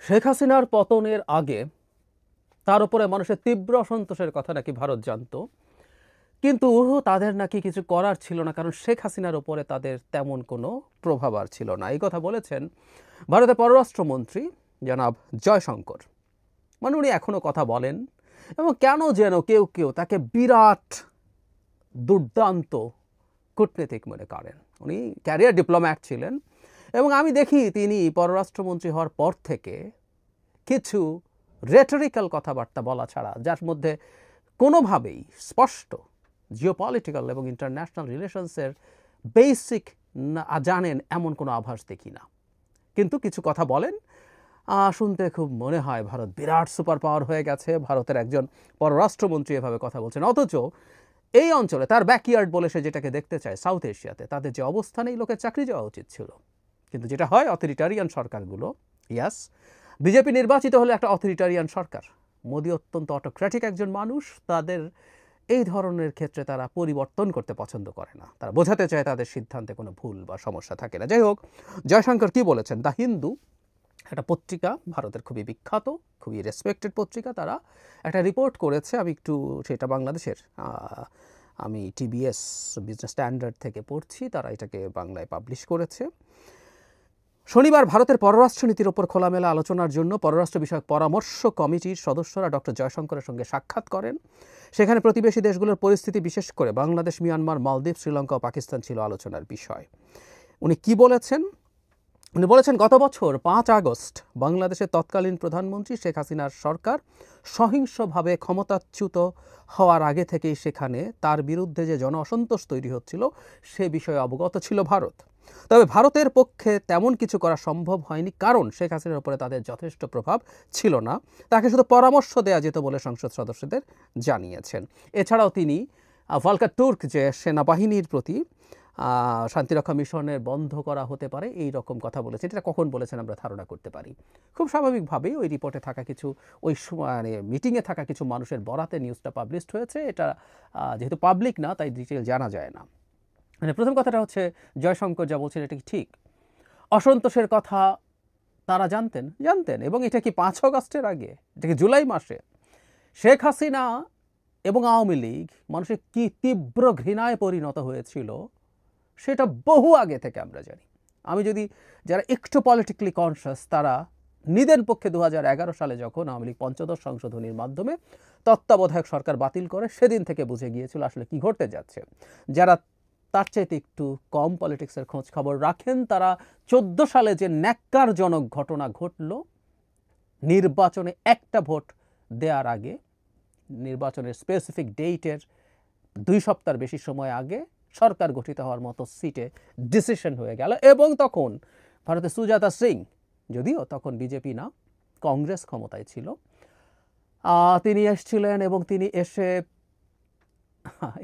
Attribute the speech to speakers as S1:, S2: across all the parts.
S1: শেখ হাসিনার পতনের আগে তার উপরে মানুষের তীব্র অসন্তোষের কথা নাকি ভারত জানতো, কিন্তু তাদের নাকি কিছু করার ছিল না, কারণ শেখ হাসিনার উপরে তাদের তেমন কোনো প্রভাব আর ছিল না। এই কথা বলেছেন ভারতের পররাষ্ট্রমন্ত্রী জনাব জয়শঙ্কর। মানে উনি এখনও কথা বলেন, এবং কেন যেন কেউ কেউ তাকে বিরাট দুর্দান্ত কূটনীতিক মনে করেন। উনি ক্যারিয়ার ডিপ্লোম্যাট ছিলেন, এবং আমি দেখি তিনি পররাষ্ট্রমন্ত্রী হওয়ার পর থেকে কিছু রেটরিক্যাল কথাবার্তা বলা ছাড়া, যার মধ্যে কোনোভাবেই স্পষ্ট জিওপলিটিক্যাল এবং ইন্টারন্যাশনাল রিলেশনসের বেসিক জানেন এমন কোনো আভাস দেখি না। কিন্তু কিছু কথা বলেন, শুনতে খুব মনে হয় ভারত বিরাট সুপার পাওয়ার হয়ে গেছে। ভারতের একজন পররাষ্ট্রমন্ত্রী এভাবে কথা বলছেন, অথচ এই অঞ্চলে তার ব্যাকইয়ার্ড বলে সে যেটাকে দেখতে চায়, সাউথ এশিয়াতে তাদের যে অবস্থানে এই লোকের চাকরি যাওয়া উচিত ছিল। কিন্তু যেটা হয় অথরিটারিয়ান সরকারগুলো, ইয়াস, বিজেপি নির্বাচিত হলে একটা অথরিটারিয়ান সরকার, মোদি অত্যন্ত অটোক্র্যাটিক একজন মানুষ, তাদের এই ধরনের ক্ষেত্রে তারা পরিবর্তন করতে পছন্দ করে না। তারা বোঝাতে চায় তাদের সিদ্ধান্তে কোনো ভুল বা সমস্যা থাকে না। যাই হোক, জয়শঙ্কর কি বলেছেন, দ্য হিন্দু একটা পত্রিকা, ভারতের খুবই বিখ্যাত, খুবই রেসপেক্টেড পত্রিকা, তারা একটা রিপোর্ট করেছে। আমি একটু সেটা বাংলাদেশের, আমি টিবিএস বিজনেস স্ট্যান্ডার্ড থেকে পড়ছি, তারা এটাকে বাংলায় পাবলিশ করেছে। শনিবার ভারতের পররাষ্ট্রনীতির ওপর খোলামেলা আলোচনার জন্য পররাষ্ট্র বিষয়ক পরামর্শ কমিটির সদস্যরা ডক্টর জয়শঙ্করের সঙ্গে সাক্ষাৎ করেন। সেখানে প্রতিবেশী দেশগুলোর পরিস্থিতি, বিশেষ করে বাংলাদেশ, মিয়ানমার, মালদ্বীপ, শ্রীলঙ্কা ও পাকিস্তান ছিল আলোচনার বিষয়। উনি কি বলেছেন? উনি বলেছেন, গত বছর 5 আগস্ট বাংলাদেশের তৎকালীন প্রধানমন্ত্রী শেখ হাসিনার সরকার সহিংসভাবে ক্ষমতাচ্যুত হওয়ার আগে থেকেই সেখানে তার বিরুদ্ধে যে জন অসন্তোষ তৈরি হচ্ছিল সে বিষয়ে অবগত ছিল ভারত। তবে ভারতের পক্ষে তেমন কিছু করা সম্ভব হয়নি, কারণ শেখ হাসিনার উপরে তাদের যথেষ্ট প্রভাব ছিল না। তাকে শুধু পরামর্শ দেওয়া যেত বলে সংসদ সদস্যদের জানিয়েছেন। এছাড়াও তিনি ভলকার তুর্ক যে সেনাবাহিনীর প্রতি শান্তিরক্ষা মিশনের বন্ধ করা হতে পারে এই রকম কথা বলেছেন। এটা কখন বলেছেন আমরা ধারণা করতে পারি। খুব স্বাভাবিকভাবেই ওই রিপোর্টে থাকা কিছু, ওই মানে মিটিংয়ে থাকা কিছু মানুষের বরাতে নিউজটা পাবলিশড হয়েছে। এটা যেহেতু পাবলিক না, তাই ডিটেল জানা যায় না। মানে প্রথম কথাটা হচ্ছে, জয়শঙ্কর যা বলছেন এটা কি ঠিক? অসন্তোষের কথা তারা জানতেন, এবং এটা কি 5 আগস্টের আগে, এটা কি জুলাই মাসে? শেখ হাসিনা এবং আওয়ামী লীগ মানুষের কি তীব্র ঘৃণায় পরিণত হয়েছিল সেটা বহু আগে থেকে আমরা জানি। আমি যদি, যারা একটু পলিটিক্যালি কনসিয়াস, তারা নিদেন পক্ষে 2011 সালে যখন আওয়ামী লীগ পঞ্চদশ সংশোধনীর মাধ্যমে তত্ত্বাবধায়ক সরকার বাতিল করে, সেদিন থেকে বুঝে গিয়েছিল আসলে কি ঘটতে যাচ্ছে। যারা তার চাইতে একটু কম পলিটিক্সের খোঁজ খবর রাখেন, তারা 14 সালে যে ন্যাক্কারজনক ঘটনা ঘটল, নির্বাচনে একটা ভোট দেওয়ার আগে, নির্বাচনের স্পেসিফিক ডেটের 2 সপ্তাহের বেশি সময় আগে সরকার গঠিত হওয়ার মতো সিটে ডিসিশন হয়ে গেল। এবং তখন ভারতে সুজাতা সিং, যদিও তখন বিজেপি না কংগ্রেস ক্ষমতায় ছিল, তিনি এসেছিলেন, এবং তিনি এসে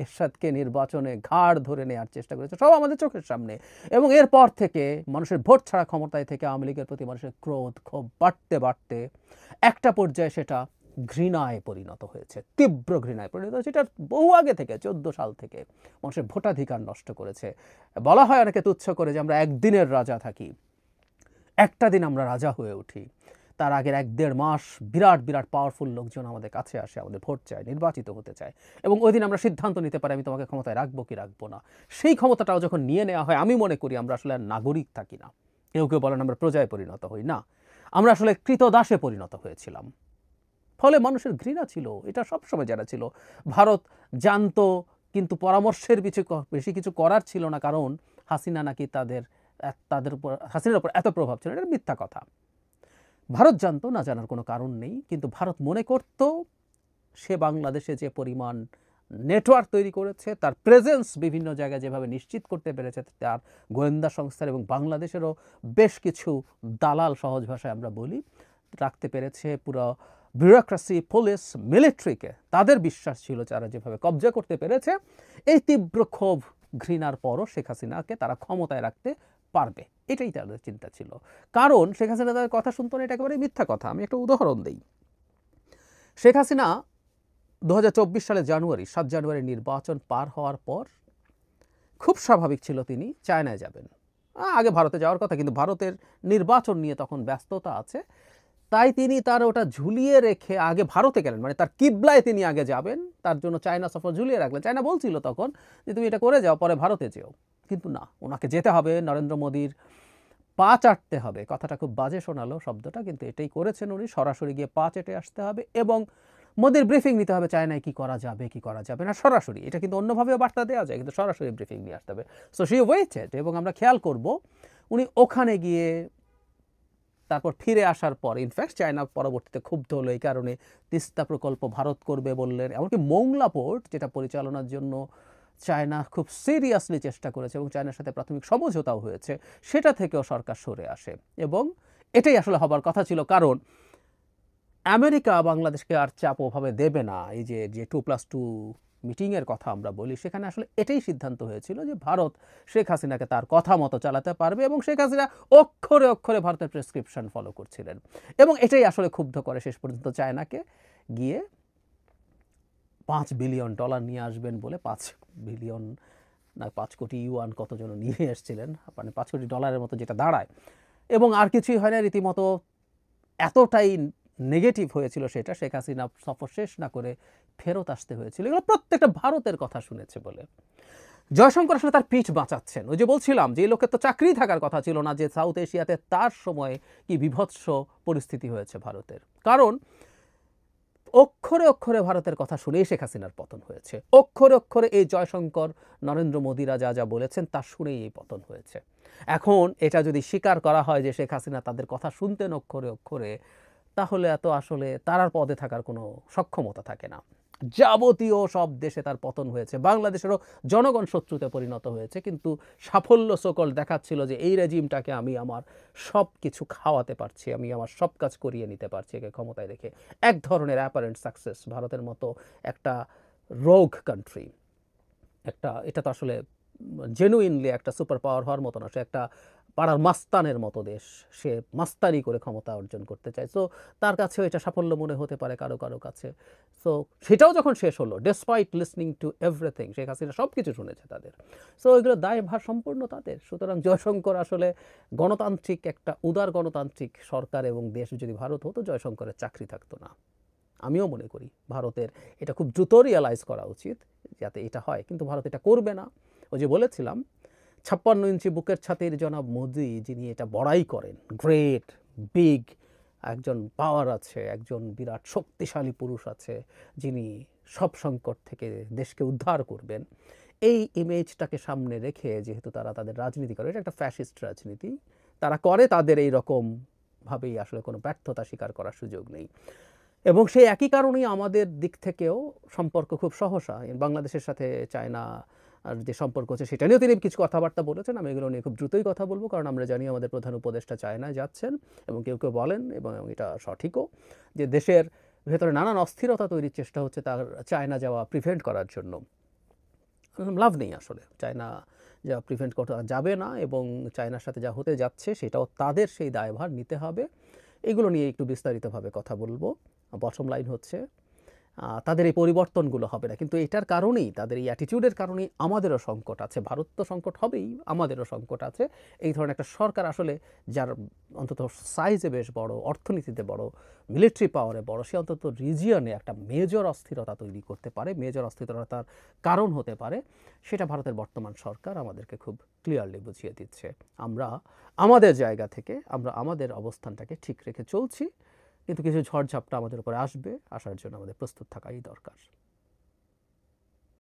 S1: এরশাদকে নির্বাচনে ঘাড় ধরে নেওয়ার চেষ্টা করেছে, সব আমাদের চোখের সামনে। এবং এরপর থেকে মানুষের ভোট ছাড়া ক্ষমতায় থেকে আওয়ামী লীগের প্রতি মানুষের ক্রোধ ক্ষোভ বাড়তে একটা পর্যায়ে সেটা ঘৃণায় পরিণত হয়েছে, তীব্র ঘৃণায় পরিণত হয়েছে। এটা বহু আগে থেকে, 14 সাল থেকে মানুষের ভোটাধিকার নষ্ট করেছে। বলা হয় অনেকে তুচ্ছ করে যে আমরা একদিনের রাজা থাকি, একটা দিন আমরা রাজা হয়ে উঠি, তার আগের 1-1.5 মাস বিরাট পাওয়ারফুল লোকজন আমাদের কাছে আসে, আমাদের ভোট চায়, নির্বাচিত হতে চায়, এবং ওই দিন আমরা সিদ্ধান্ত নিতে পারি আমি তোমাকে ক্ষমতায় রাখবো কি রাখবো না। সেই ক্ষমতাটাও যখন নিয়ে নেওয়া হয়, আমি মনে করি আমরা আসলে আর নাগরিক থাকি না। কেউ বলেন আমরা প্রজায় পরিণত হই না, আমরা আসলে কৃতদাসে পরিণত হয়েছিলাম। ফলে মানুষের ঘৃণা ছিল, এটা সবসময় জানা ছিল। ভারত জানতো, কিন্তু পরামর্শের বেশি কিছু করার ছিল না, কারণ হাসিনা নাকি তাদের উপর, হাসিনার উপর এত প্রভাব ছিল। এটা মিথ্যা কথা। ভারত জানতো, না জানার কোনো কারণ নেই, কিন্তু ভারত মনে করত সে বাংলাদেশে যে পরিমাণ নেটওয়ার্ক তৈরি করেছে, তার প্রেজেন্স বিভিন্ন জায়গায় যেভাবে নিশ্চিত করতে পেরেছে, তার গোয়েন্দা সংস্থার এবং বাংলাদেশেরও বেশ কিছু দালাল, সহজ ভাষায় আমরা বলি, রাখতে পেরেছে। পুরো ব্যুরোক্রেসি, পুলিশ, মিলিটারিকে তাদের বিশ্বাস ছিল যারা যেভাবে কবজা করতে পেরেছে, এই তীব্র ক্ষোভ ঘৃণার পরও শেখ হাসিনাকে তারা ক্ষমতায় রাখতে পারবে, এটাই তাদের চিন্তা ছিল। কারণ শেখ হাসিনা তাদের কথা শুনতো না, এটা একেবারে মিথ্যা কথা। আমি একটা উদাহরণ দিই। শেখ হাসিনা 2024 সালে 7 জানুয়ারি নির্বাচন পার হওয়ার পর খুব স্বাভাবিক ছিল তিনি চায়নায় যাবেন। আগে ভারতে যাওয়ার কথা, কিন্তু ভারতের নির্বাচন নিয়ে তখন ব্যস্ততা আছে, তাই তিনি তার ওটা ঝুলিয়ে রেখে আগে ভারতে গেলেন, মানে তার কিবলায় তিনি আগে যাবেন, তার জন্য চায়না সফর ঝুলিয়ে রাখলেন। চায়না বলছিল তখন যে তুমি এটা করে যাও, পরে ভারতে যেও, কিন্তু না, ওনাকে যেতে হবে, নরেন্দ্র মোদীর পা চাটতে হবে। কথাটা খুব বাজে শোনালো শব্দটা, কিন্তু এটাই করেছেন উনি, সরাসরি গিয়ে পা চেটে আসতে হবে এবং মোদীর ব্রিফিং নিতে হবে চায়নায় কি করা যাবে কি করা যাবে না, সরাসরি। এটা কিন্তু অন্যভাবেও বার্তা দেওয়া যায়, কিন্তু সরাসরি ব্রিফিং নিয়ে আসতে হবে। সো শি ওয়েটেড, এবং আমরা খেয়াল করব উনি ওখানে গিয়ে তারপর ফিরে আসার পর, ইনফ্যাক্ট চায়না পরবর্তীতে ক্ষুব্ধ হলো এই কারণে, তিস্তা প্রকল্প ভারত করবে বললেন। এমনকি মোংলা পোর্ট, যেটা পরিচালনার জন্য চায়না খুব সিরিয়াসলি চেষ্টা করেছে এবং চায়নার সাথে প্রাথমিক সমঝোতাও হয়েছে, সেটা থেকেও সরকার সরে আসে। এবং এটাই আসলে হবার কথা ছিল, কারণ আমেরিকা বাংলাদেশকে আর চাপ ওভাবে দেবে না। এই যে 2+2 মিটিংয়ের কথা আমরা বলি, সেখানে আসলে এটাই সিদ্ধান্ত হয়েছিল যে ভারত শেখ হাসিনাকে তার কথা মতো চালাতে পারবে, এবং শেখ হাসিনা অক্ষরে অক্ষরে ভারতের প্রেসক্রিপশন ফলো করছিলেন। এবং এটাই আসলে ক্ষুব্ধ করে শেষ পর্যন্ত চায়নাকে, গিয়ে $5 বিলিয়ন নিয়ে আসবেন বলে, 5 বিলিয়ন না 5 কোটি ইউয়ান কত যেন নিয়ে এসেছিলেন, মানে $5 কোটি মতো যেটা দাঁড়ায়। এবং আর কিছুই হয় না, রীতিমতো এতটাই নেগেটিভ হয়েছিল সেটা, শেখ হাসিনা সফর শেষ না করে ফেরত আসতে হয়েছিল। এগুলো প্রত্যেকটা ভারতের কথা শুনেছে বলে। জয়শঙ্কর আসলে তার পিঠ বাঁচাচ্ছেন। ওই যে বলছিলাম যে এই লোকের তো চাকরি থাকার কথা ছিল না, যে সাউথ এশিয়াতে তার সময় কি বিভৎস পরিস্থিতি হয়েছে ভারতের। কারণ অক্ষরে অক্ষরে ভারতের কথা শুনেই শেখ হাসিনার পতন হয়েছে। অক্ষরে অক্ষরে এই জয়শঙ্কর, নরেন্দ্র মোদীরা যা যা বলেছেন তা শুনেই এই পতন হয়েছে। এখন এটা যদি স্বীকার করা হয় যে শেখ হাসিনা তাদের কথা শুনতেন অক্ষরে অক্ষরে, তাহলে এত আসলে তার আর পদে থাকার কোনো সক্ষমতা থাকে না। যাবতীয় সব দেশে তার পতন হয়েছে, বাংলাদেশেরও জনগণ শত্রুতে পরিণত হয়েছে, কিন্তু সাফল্য সকল দেখাচ্ছিল যে এই রেজিমটাকে আমি আমার সব কিছু খাওয়াতে পারছি, আমি আমার সব কাজ করিয়ে নিতে পারছি একে ক্ষমতায় রেখে। এক ধরনের অ্যাপারেন্ট সাকসেস। ভারতের মতো একটা রোগ কান্ট্রি, একটা, এটা তো আসলে জেনুইনলি একটা সুপার পাওয়ার হওয়ার মতো না, সে একটা পাড়ার মাস্তানের মতো দেশ, সে মাস্তানি করে ক্ষমতা অর্জন করতে চায়। সো তার কাছেও এটা সাফল্য মনে হতে পারে কারো কারো কাছে। সো সেটাও যখন শেষ হলো, despite listening to everything, Sheikh Hasina সব কিছু শুনেছে তাদের। সো এগুলো দায়ভার সম্পূর্ণ তাদের। সুতরাং জয়শঙ্কর আসলে গণতান্ত্রিক, একটা উদার গণতান্ত্রিক সরকার এবং দেশ যদি ভারত হতো, জয়শঙ্করের চাকরি থাকতো না। আমিও মনে করি ভারতের এটা খুব দ্রুত রিয়ালাইজ করা উচিত যাতে এটা হয়, কিন্তু ভারত এটা করবে না। ওই যে বলেছিলাম 56 ইঞ্চি বুকের ছাতির জনাব মোদি, যিনি এটা বড়াই করেন, গ্রেট বিগ একজন পাওয়ার আছে, একজন বিরাট শক্তিশালী পুরুষ আছে, যিনি সব সংকট থেকে দেশকে উদ্ধার করবেন, এই ইমেজটাকে সামনে রেখে যেহেতু তারা তাদের রাজনীতি করে, এটা একটা ফ্যাসিস্ট রাজনীতি তারা করে, তাদের এই রকম ভাবেই আসলে কোনো ব্যর্থতা স্বীকার করার সুযোগ নেই। এবং সেই একই কারণেই আমাদের দিক থেকেও সম্পর্ক খুব সহসা, বাংলাদেশের সাথে চায়না আর যে সম্পর্ক আছে সেটা নিয়েও তিনি কিছু কথাবার্তা বলেছেন। আমি এগুলো নিয়ে খুব দ্রুতই কথা বলবো, কারণ আমরা জানি আমাদের প্রধান উপদেষ্টা চায়নায় যাচ্ছেন, এবং কেউ কেউ বলেন, এবং এটা সঠিকও, যে দেশের ভেতরে নানান অস্থিরতা তৈরির চেষ্টা হচ্ছে তার চায়না যাওয়া প্রিভেন্ট করার জন্য। লাভ নেই আসলে, চায়না যা প্রিভেন্ট করা যাবে না, এবং চায়নার সাথে যা হতে যাচ্ছে সেটাও তাদের সেই দায়ভার নিতে হবে। এগুলো নিয়ে একটু বিস্তারিতভাবে কথা বলবো। বটম লাইন হচ্ছে তাদের এই পরিবর্তনগুলো হবে না, কিন্তু এটার কারণেই, তাদের এই অ্যাটিটিউডের কারণেই আমাদেরও সংকট আছে। ভারত তো সংকট হবেই, আমাদেরও সংকট আছে। এই ধরনের একটা সরকার আসলে, যার অন্তত সাইজে বেশ বড়, অর্থনীতিতে বড়, মিলিটারি পাওয়ারে বড়, সে অন্তত রিজিয়নে একটা মেজর অস্থিরতা তৈরি করতে পারে, মেজর অস্থিরতার কারণ হতে পারে। সেটা ভারতের বর্তমান সরকার আমাদেরকে খুব ক্লিয়ারলি বুঝিয়ে দিচ্ছে। আমরা আমাদের জায়গা থেকে আমরা আমাদের অবস্থানটাকে ঠিক রেখে চলছি, কিন্তু কিছু ঝড়ঝাপটা আমাদের উপরে আসবে, আসার জন্য আমাদের প্রস্তুত থাকাই দরকার।